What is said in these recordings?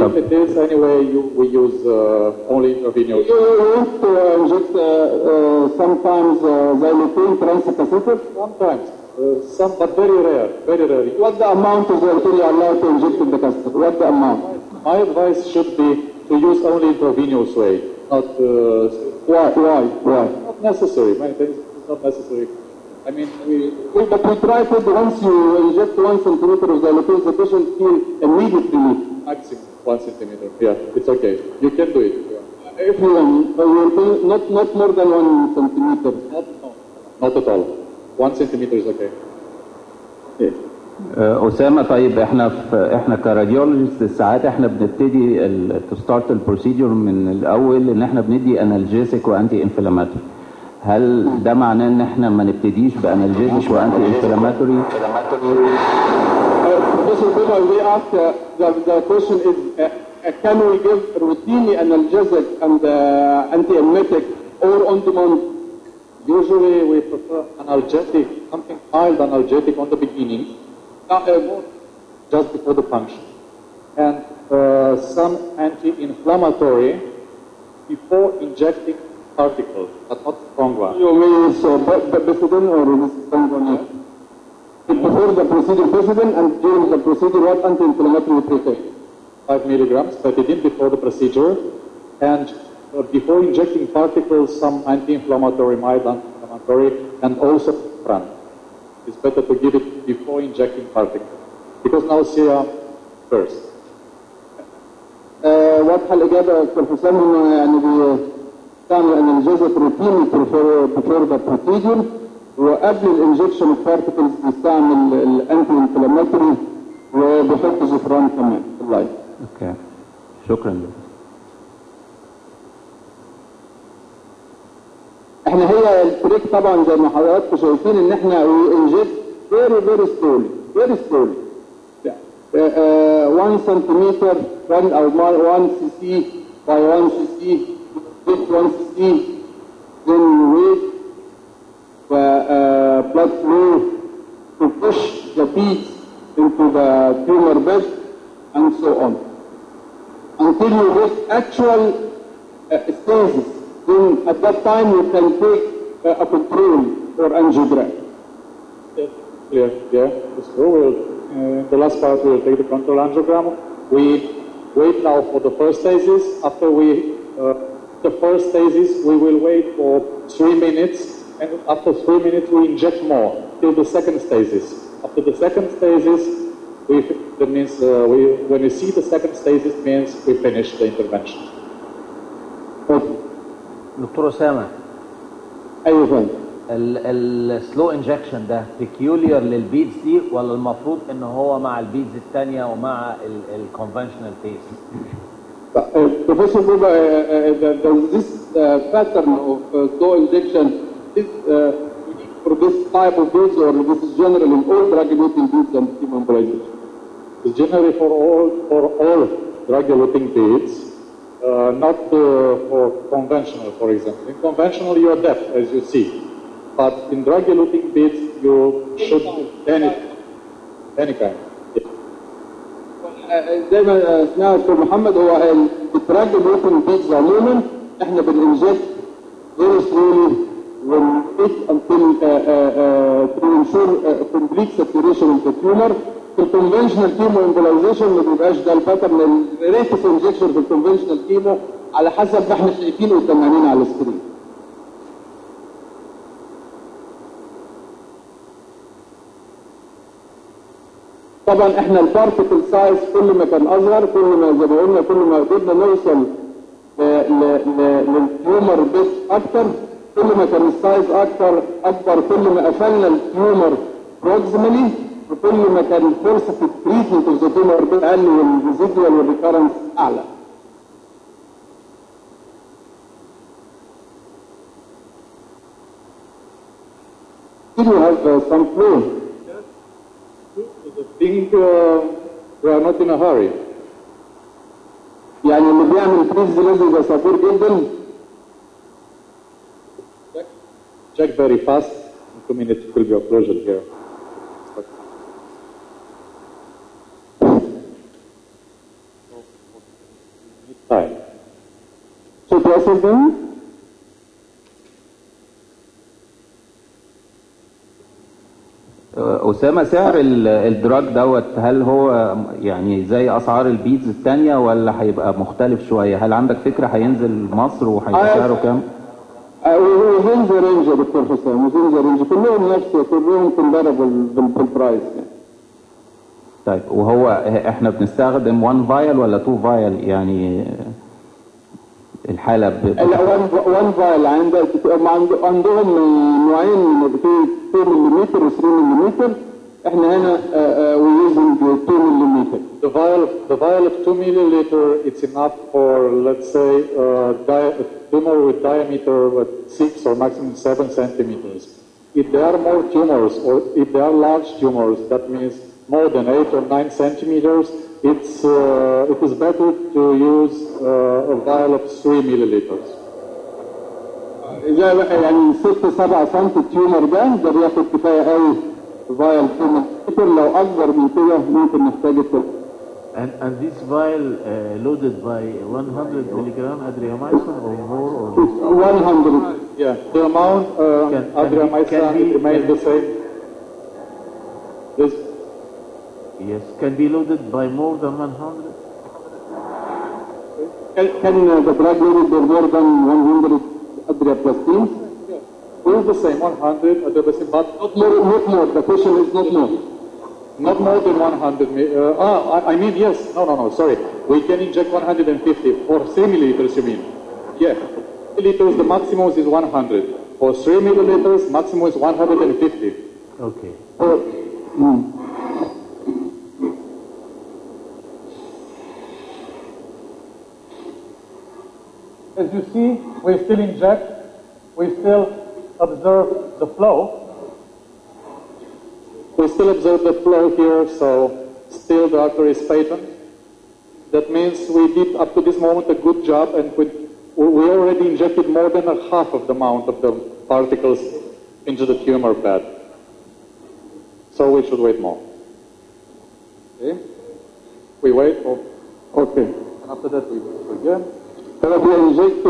If it is, anyway, we use only intravenous. You used to inject sometimes xylitol transcatheter? Sometimes. Some, but very rare, very rare. What the amount of xylitol you are allowed to inject in the catheter? What the amount? My advice should be to use only intravenous way, not... Why? Not necessary. It's not necessary. I mean, but we try to, once you inject 1 centimeter of xylitol, the patient feel immediate relief. Maximum 1 centimeter. Yeah, it's okay. You can do it. Yeah. If you want, not more than 1 centimeter. Not at all. 1 centimeter is okay. Yeah. أسامة، طيب احنا كراديولوجيست ساعات احنا بنبتدي to start البروسيدور من الأول إن احنا بندي انالجيسيك وانتي انفلاماتوري. هل ده معناه إن احنا ما نبتديش بانالجيسيك وانتي انفلاماتوري؟ Professor Bima, we ask the question is can we give routinely analgesic and anti-emetic or on demand? Usually we prefer analgesic, something mild analgesic on the beginning, just before the punction, and some anti-inflammatory before injecting particles, but not strong ones. You mean so Befidin or Befidin? Before the procedure, Befidin, and during the procedure, what anti-inflammatory you prefer? 5 milligrams Befidin before the procedure, and before injecting particles, some anti-inflammatory, mild anti-inflammatory, and also front. It's better to give it before injecting particles, because nausea first. واضحة الإجابة دكتور حسام إنه يعني بيستعمل انالجيزك روتيني before the procedure، وقبل الانجكشن اوف بارتكلز بيستعمل الانتي انفلاماتوري وبيحط زفران كمان في اللايف. اوكي، شكرا. احنا هي التريك طبعا زي ما حضراتكم شايفين ان احنا انجكت very slowly 1 سنتيمتر او 1 cc by 1 cc with 1 cc, then you wait for blood flow to push the beads into the tumor bed and so on until you get actual stasis. Then at that time you can take a control or angiogram. Clear, yeah. So the last part we'll take the control angiogram. We wait now for the first stasis. After the first stasis, we will wait for 3 minutes, and after 3 minutes we inject more till the second stasis. After the second stasis, that means when you see the second stasis, means we finish the intervention. Okay. دكتور أسامة، ايوه فندم. السلو انجكشن ده بيكيولير للبيدز دي ولا المفروض ان هو مع البيدز الثانيه ومع الكونفشنال بيس؟ Professor Buba, this pattern of slow injection is unique for this type of beads, or this is generally in all drug-eluting beads and chemoembolization? It's generally for all drug-eluting beads. Not for conventional, for example. In conventional, you are deaf, as you see. But in drug-eluting beads, you should any kind. زي ما سمعنا دكتور محمد، هو الدراج-eluting beads عموما احنا بننجكت very slowly until to ensure complete saturation of the tumor. في الكونفنشنال كيمو امبولايزيشن ما بيبقاش ده الباترن. الريت اوف انجكشن في الكونفنشنال كيمو على حسب ما احنا شايفينه قدامنا على السكرين. طبعا احنا البارتيكل سايز كل ما كان اصغر، كل ما زي ما قلنا كل ما قدرنا نوصل للتيومر بيت اكتر، كل ما كان السايز اكبر كل ما قفلنا التيومر بروكسيمالي، وكل ما كان فرصه التريتمنت اوف ذا تيومر اقل والريزيدوال والريكارنس اعلى. Did you have some clue? I think we are not in a hurry. يعني اللي بيعمل فريز لازم يبقى صبور جدا. Check very fast. In 2 minutes it will be a closure here. time. So President, أسامة سعر الدراج دوت هل هو يعني زي أسعار البيتز التانية ولا هيبقى مختلف شوية؟ هل عندك فكرة هينزل مصر وهيبقى سعره كام؟ within the range يا دكتور حسام، within the range، كلهم نفس، كلهم comparable بالبرايس يعني. طيب وهو احنا بنستخدم 1 فايل ولا 2 فايل يعني الحالة لا 1 فايل. عندهم نوعين، في 2 ملم و 3 ملم. احنا هنا we using 2 ملم. The vial of 2 milliliter, it's enough for, let's say, tumor with diameter of 6 or maximum 7 centimeters. If there are more tumors or if there are large tumors, that means more than 8 or 9 centimeters, it is better to use a vial of 3 milliliters. إذا يعني 6-7 سم التيومر ده بياخد كفاية قوي فايل 2 ملم. لو أكبر من كده ممكن نحتاج And this vial loaded by 100 milligram adriamycin or more or less? 100. Yeah, the amount adriamycin remains the same. This, Yes, can be loaded by more than 100? Can the drug loaded by more than 100 adriamycin? it is the same, 100 adriamycin, but Not more. The question is not more. not more than 100. I mean, yes. No, sorry. We can inject 150 for 3 milliliters, you mean? Yeah. Milliliters, the maximum is 100. For 3 milliliters, maximum is 150. Okay. As you see, we still inject, we still observe the flow. We still observe the flow here, so still the artery is patent. That means we did up to this moment a good job, and we already injected more than a half of the amount of the particles into the tumor bed. So we should wait more. Okay? We wait. Okay. And after that we again. بينجكت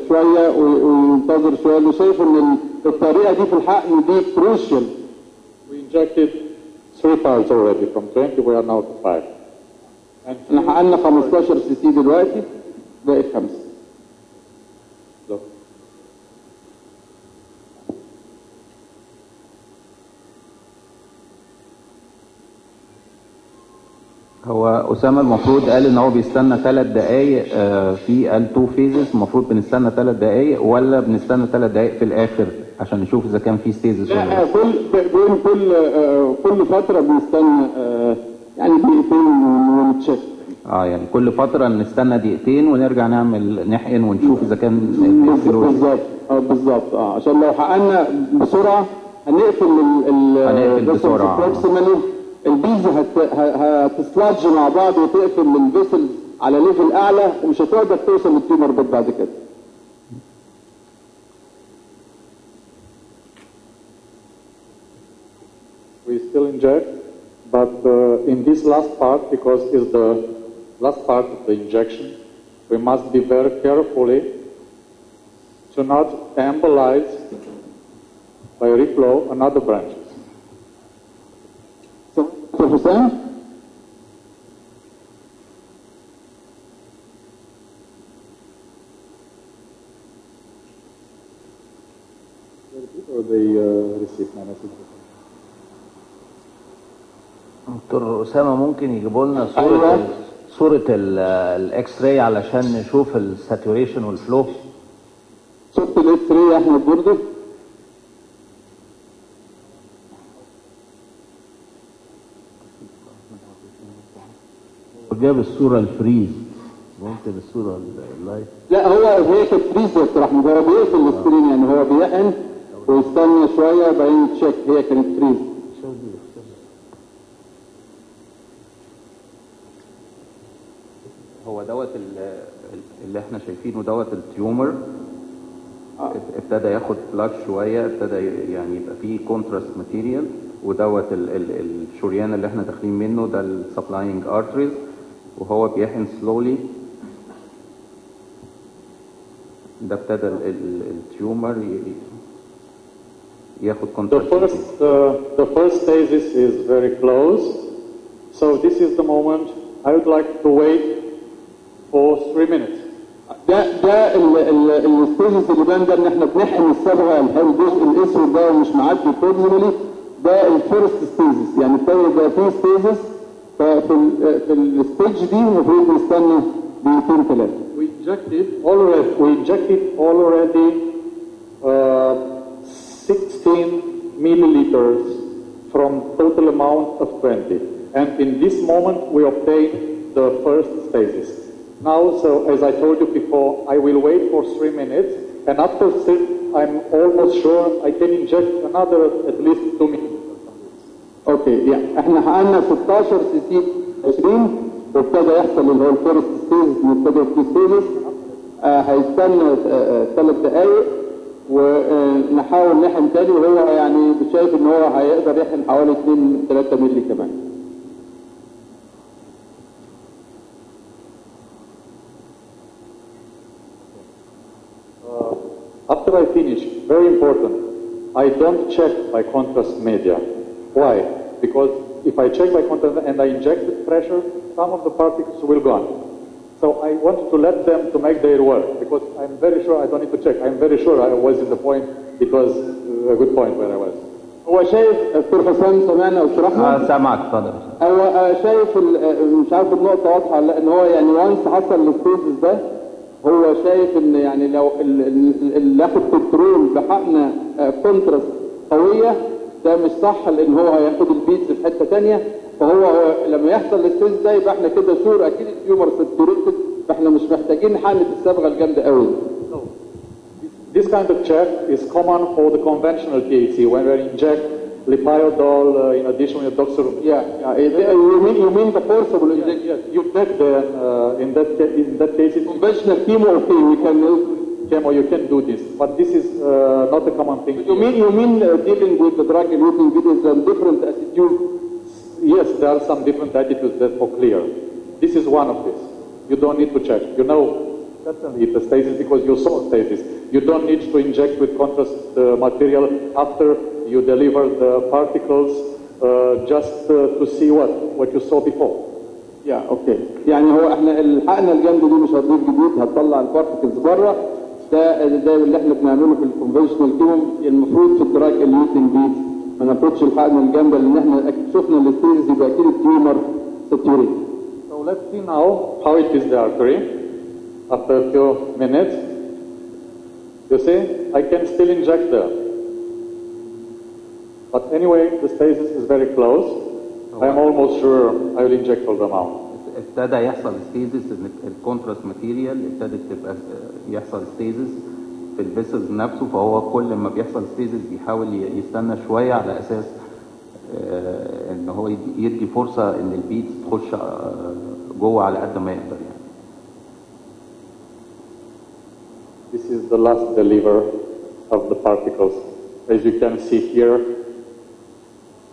شويه وينتظر شويه. اللي شايف ان الطريقه دي في الحقن دي كروشال. We injected 3 parts already. From 20 we are now to 5. احنا حقنا 15 سي سي دلوقتي، باقي 5. هو أسامة المفروض قال إن هو بيستنى 3 دقايق في ال2 فيزز، المفروض بنستنى 3 دقايق ولا بنستنى 3 دقايق في الآخر عشان نشوف إذا كان في ستيزز ولا لا؟ كل فترة بنستنى يعني دقيقتين ونتشيك. يعني كل فترة نستنى دقيقتين ونرجع نحقن ونشوف إذا كان بالظبط. عشان لو حقنا بسرعة هنقفل بسرعة. البيز هتسلاج مع بعض وتقفل الفيسل على ليفل اعلى ومش هتقدر توصل للتيومر بيد بعد كده. We still inject, but in this last part, because it's the last part of the injection, we must be very carefully to not embolize by reflow another branches. حسام or they receive my message. دكتور أسامة ممكن يجيبوا لنا صورة الاكس راي علشان نشوف الساتوريشن والفلو؟ صورة الاكس راي يا احمد برضه. جاب الصورة الفريز، ممكن الصورة اللايت. لا هي كانت فريز يا دكتور احمد، هو بيقفل السكرين يعني هو بيحقن ويستنى شوية وبعدين تشيك. هي كانت فريز. هو دوت اللي احنا شايفينه دوت التيومر ابتدى ياخد فلاش شويه، ابتدى يعني يبقى فيه كونتراست ماتيريال، ودوت الشريان اللي احنا داخلين منه ده السبلاينج ارتريز، وهو بيحقن سلولي ده ابتدى التيومر ياخد The كونتراكشن. first stasis is very close. So this is the moment I would like to wait for 3 minutes. ده الستيجز اللي بان ده ان احنا بنحقن الصبغه الجزء الاسود ده ومش معدي بروكسيمالي، ده الفيرست ستيجز، يعني ابتدى يبقى فيه ستيجز. في الستيج دي المفروض نستنى دقيقتين ثلاثه. We injected already 16 milliliters from total amount of 20, and in this moment we obtain the first stasis. Now, so as I told you before, I will wait for 3 minutes, and after 6, I'm almost sure I can inject another at least 2 minutes. اوكي، يعني احنا حققنا 16 سي سي 20 وابتدى يحصل اللي هو الفيرست ستيج وابتدى في ستيجز. هيستنى 3 دقائق ونحاول نحن تاني، وهو يعني شايف ان هو هيقدر يحن حوالي 2-3 مللي كمان. After I finish, very important, I don't check by contrast media. Why? Because if I check by contrast and I inject with pressure, some of the particles will go on. So I wanted to let them to make their work, because I'm very sure I don't need to check. I'm very sure I was in the point. It was a good point where I was. هو شايف دكتور حسام سمعنا وشرحنا؟ سامعك اتفضل. هو شايف مش عارف النقطة واضحة ولا لا، ان هو يعني وانس حصل الستيجز ده هو شايف ان يعني لو اللي ياخد كنترول بحقنة كونتراست قوية ده مش صح، لان هو هياخد البيتز في حتة تانية. فهو لما يحصل الستيج ده يبقى احنا كده شور اكيد التيومر ساتوريتد، فاحنا مش محتاجين حقنة الصبغة الجامدة قوي. This kind of check is common for the conventional THC when we inject lipiodol in addition with doxorubicin. You mean the forcible injection? Yes, you take the in that case it's conventional chemo. Okay, we can chemo. You can do this, but this is not a common thing. You mean dealing with the drug eluting with different attitudes? Yes, there are some different attitudes that are clear. This is one of this. You don't need to check. You know certainly the stasis because you saw stasis. You don't need to inject with contrast material after you deliver the particles just to see what you saw before. اوكي. يعني هو احنا الحقنه الجامده دي مش هتضيف جديد، هتطلع البارتكلز بره. ده اللي احنا بنعمله في الكونفنشنال كيمو. المفروض في الدراج اليوتنج بيت ما ناخدش الحقنه الجامده، لان احنا شفنا الستيجز يبقى اكيد التيومر ساتوريت. So let's see now how it is the artery after a few minutes. You see, I can still inject there. But anyway, the stasis is very close. I'm almost sure I will inject all the amount. ابتدى يحصل ستيزس ان الكونتراست ماتيريال ابتدت تبقى يحصل ستيزس في الفيسلز نفسه، فهو كل ما بيحصل ستيزس بيحاول يستنى شويه على اساس ان هو يدي فرصه ان البيتس تخش جوه على قد ما يقدر يعني. This is the last deliver of the particles. As you can see here,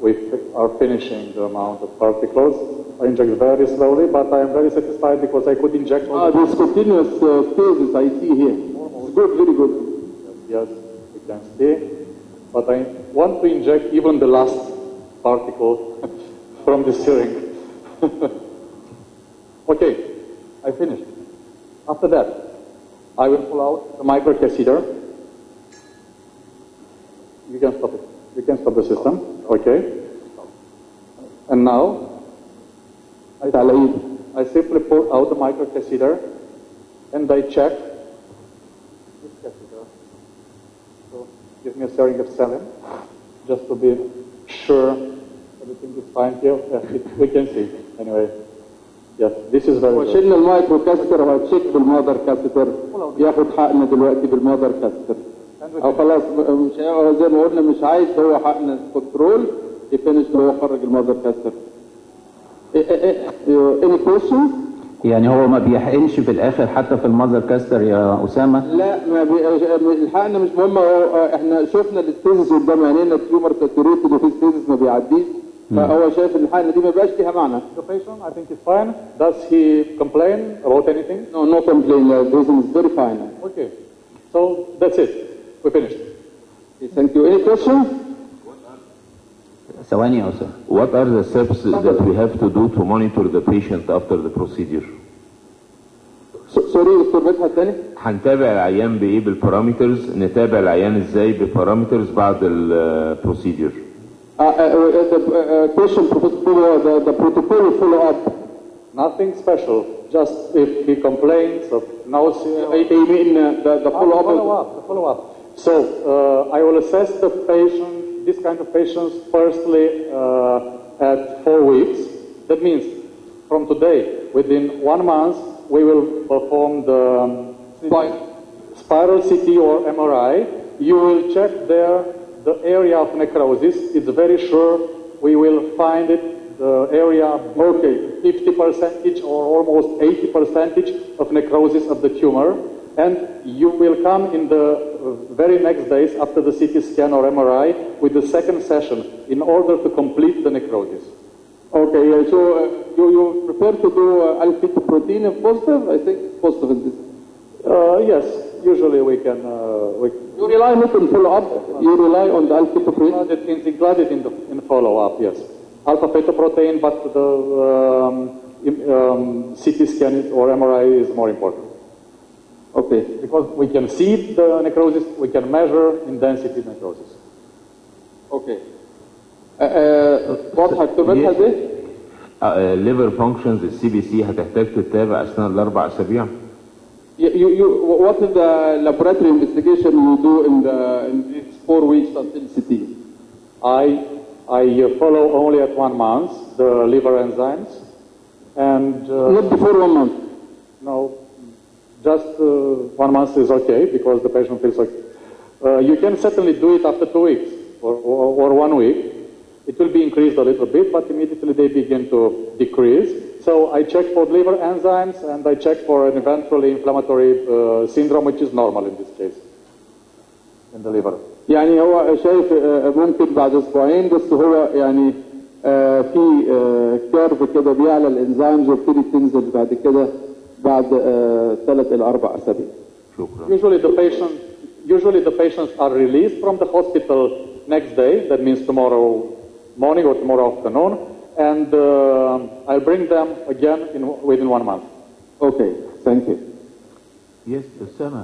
we are finishing the amount of particles. I inject very slowly, but I am very satisfied because I could inject all this continuous stages I see here. It's good, very good. Yes, you can see. But I want to inject even the last particle from the syringe. Okay, I finished. After that, I will pull out the microcatheter. You can stop it. You can stop the system. Okay. And now, I simply pull out the microcatheter and I check this catheter. So give me a syringe of saline just to be sure everything is fine here. We can see. Anyway. Yes, this is very good. وشلنا المايكرو كاستر وهتشيك بالمادر كاستر، ياخد حقنا دلوقتي بالمادر كاستر. او خلاص مش زي ما قلنا مش عايز هو حقنا كنترول يفنش هو خرج المادر كاستر. Any questions؟ يعني هو ما بيحقنش في الاخر حتى في المادر كاستر يا اسامه؟ لا الحقنا مش مهمه. احنا شفنا الستيزس قدام عينينا، التيومر ساتوريتد وفي ستيزس ما بيعديش، فهو شايف ان الحقنه دي ما بقاش ليها معنى. The patient, I think, is fine. Does he complain about anything? No complain. The patient is very fine. Okay. So that's it. We finished. Okay, thank you. Any question? ثواني يا أستاذ. What are the steps that we have to do to monitor the patient after the procedure? سوري دكتور مدحت تاني. هنتابع العيان بايه بالبارامترز؟ نتابع العيان ازاي ببارامترز بعد البروسيدور؟ The patient the protocol follow up. Nothing special. Just if he complains of nausea. You mean the follow up? The follow up. So I will assess the patient, this kind of patients, firstly at 4 weeks. That means from today, within 1 month, we will perform the spiral CT or MRI. You will check there the area of necrosis. It's very sure we will find it, the area, 50% or almost 80% of necrosis of the tumor. And you will come in the very next days after the CT scan or MRI with the second session in order to complete the necrosis. Okay, so you prefer to do alpha-fetoprotein if positive? I think it's positive in this. Yes, usually we can. You rely not on follow-up, you rely on the alpha-fetoprotein? Include it in follow-up, yes. Alpha-fetoprotein, but the CT scan or MRI is more important. Okay. Because we can see the necrosis, we can measure in density necrosis. Okay. واضحة دكتور مدحت دي؟ liver functions السي بي سي هتحتاج تتابع اثناء الاربع اسابيع. What is the laboratory investigation you do in these 4 weeks until CT? I follow only at 1 month the liver enzymes, and not before 1 month. No, just 1 month is okay because the patient feels okay. You can certainly do it after 2 weeks or 1 week. It will be increased a little bit, but immediately they begin to decrease. So I check for liver enzymes and I check for an eventually inflammatory syndrome, which is normal in this case, in the liver. يعني هو شايف ممكن بعد اسبوعين بس هو يعني في كيرف كده بيعلى الانزيمز وبتبتدي تنزل بعد كده بعد 3 إلى 4 أسابيع. Usually the patients are released from the hospital next day. That means tomorrow morning or tomorrow afternoon, and I'll bring them again within 1 month. Okay, thank you. Yes, Osama.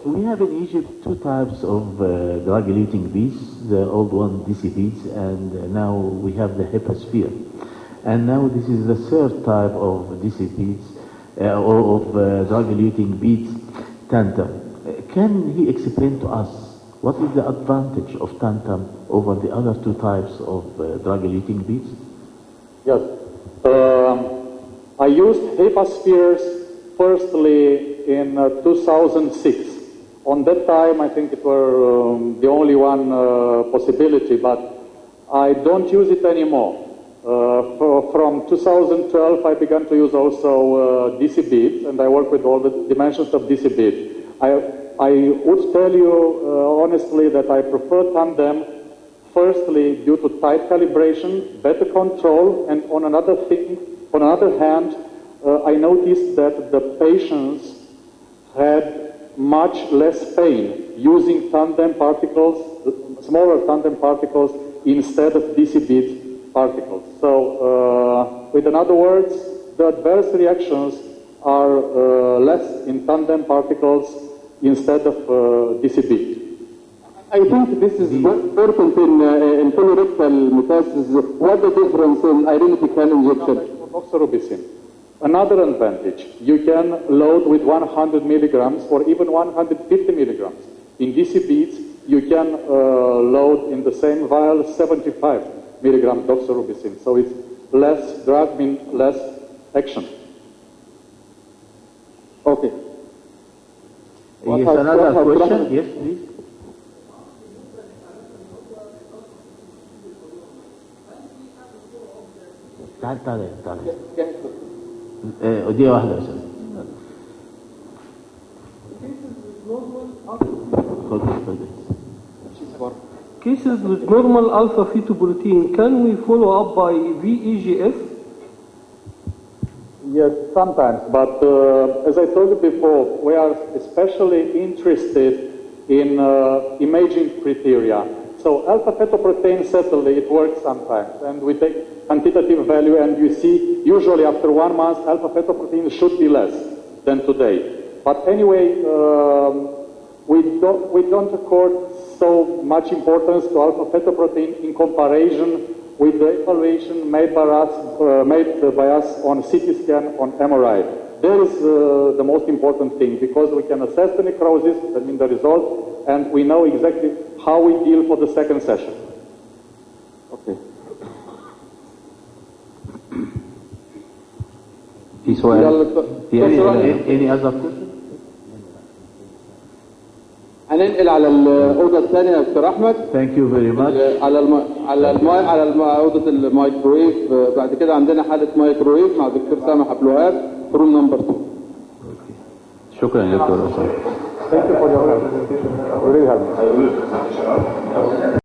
We have in Egypt 2 types of drug-eluting beads, the old one DC beads, and now we have the Hyposphere. And now this is the 3rd type of DC beads, or of drug-eluting beads, tantam. Can he explain to us what is the advantage of tantam over the other 2 types of drug-eluting beads? Yes. I used Hypospheres firstly in 2006. On that time, I think it were the only one possibility, but I don't use it anymore. From 2012, I began to use also DC beads, and I work with all the dimensions of DC bead. I would tell you honestly that I prefer tandem, firstly due to tight calibration, better control, and on another hand, I noticed that the patients had much less pain using tandem particles, smaller tandem particles instead of DC bead particles. So, with other words, the adverse reactions are less in tandem particles instead of DC bead. I think this is important in colorectal metastasis. What the difference in irinotecan injection? Doxorubicin. Another advantage, you can load with 100 milligrams or even 150 milligrams. In DC beads, you can load in the same vial 75 milligrams doxorubicin. So it's less drug, means less action. Okay. Yes, another question? Yes, please. تعال دقيقة واحدة بس. Cases with normal alpha-fetoprotein, can we follow up by VEGF? Yes, sometimes, but as I told you before, we are especially interested in imaging criteria. So alpha-fetoprotein certainly it works sometimes, and we take quantitative value, and you see usually after 1 month alpha-fetoprotein should be less than today. But anyway, we don't accord so much importance to alpha-fetoprotein in comparison with the evaluation made by us on CT scan on MRI. There is the most important thing, because we can assess the necrosis, I mean the result, and we know exactly how we deal for the second session. Okay. في سؤال؟ Any other question? هننقل على الأوضة الثانية يا دكتور أحمد. Thank you very much. على أوضة الميكروويف. بعد كده عندنا حالة مايكروويف مع دكتور سامح عبد الوهاب روم نمبر 2. شكرا يا دكتور. Thank you for your help. You really helped me.